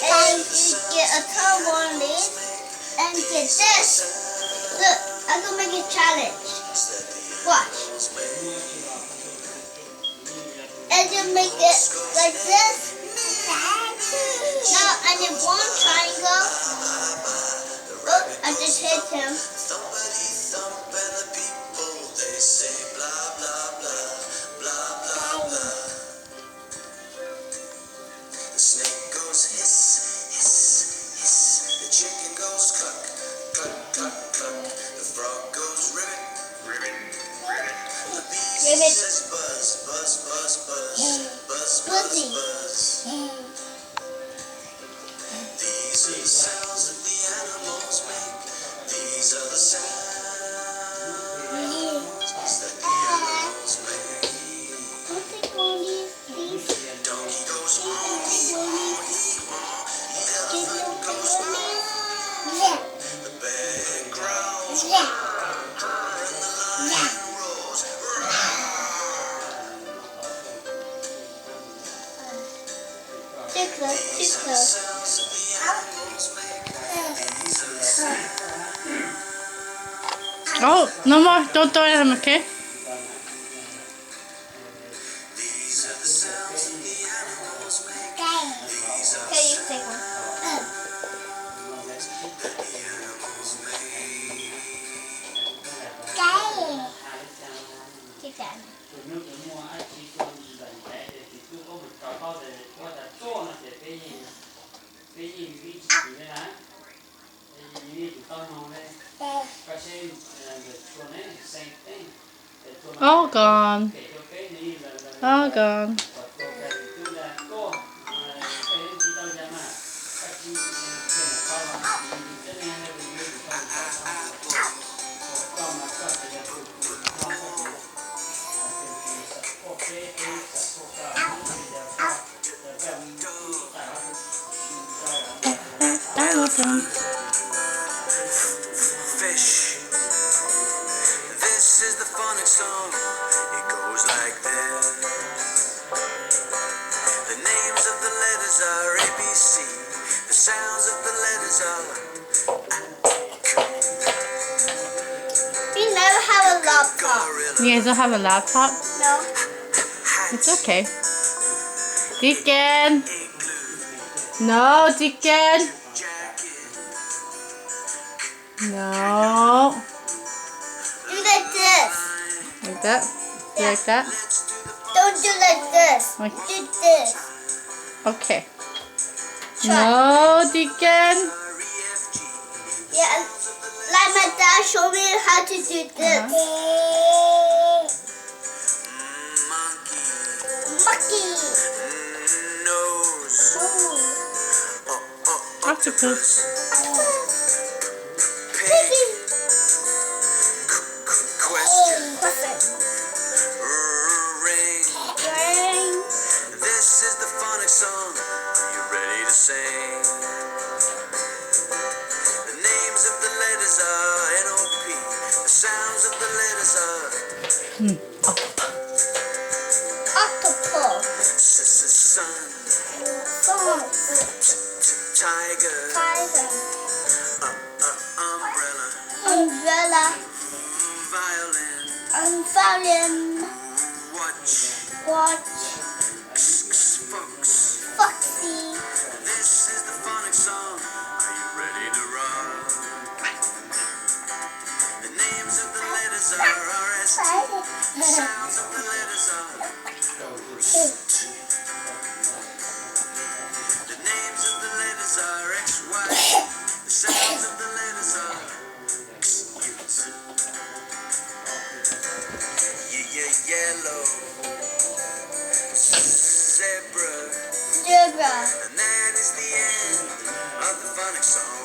And you get a ton on this and get this. Look, I'm gonna make a challenge. Watch. And you make it like this. Now I need one triangle. Look, I just hit him. The snake goes hiss, hiss, hiss. The chicken goes cluck, cluck, cluck, cluck. The frog goes ribbit, ribbit, ribbit. The bee says buzz, buzz, buzz, buzz, buzz, buzz, buzz. These are the sounds that the animals make. These are the sounds that the animals make. Donkey goes on, he on, he on. The elephant goes on. The bear growls, and the lion roars. Too close, too close. Sounds that the animals make. These are the sounds. Oh, no more. Don't throw at him, okay? These are the sounds that the animals make. These are the Okay, you take one. sounds that the animals make. Take that. All gone. All gone. Fish. This is the phonics song. It goes like this. The names of the letters are A, B, C. The sounds of the letters are. We never have a laptop. Gorilla. You guys don't have a laptop? No. It's okay. Deacon! Igloo. No, Deacon! Jacket. No. Do like this. Like that? You like that? Let's do the Don't do like this. Like, Do this. okay. Try. No, Deacon! R-E-F-G. Yeah, like my dad showed me how to do this. Monkey. Monkey. Nose. Octopus. Pig. Question. Ring. Ring. This is the phonics song. Are you ready to sing? The names of the letters are N-O-P. The sounds of the letters are Octopus. sun, Fox. tiger, Tiger. umbrella, Umbrella. violin, Violin. watch, Watch. fox. Foxy. This is the phonics song. Are you ready to rock? The names of the letters are R-S-T. The sounds of the letters are The names of the letters are X-Y. The sounds of the letters are yellow, zebra, Zebra. and that is the end of the phonics song.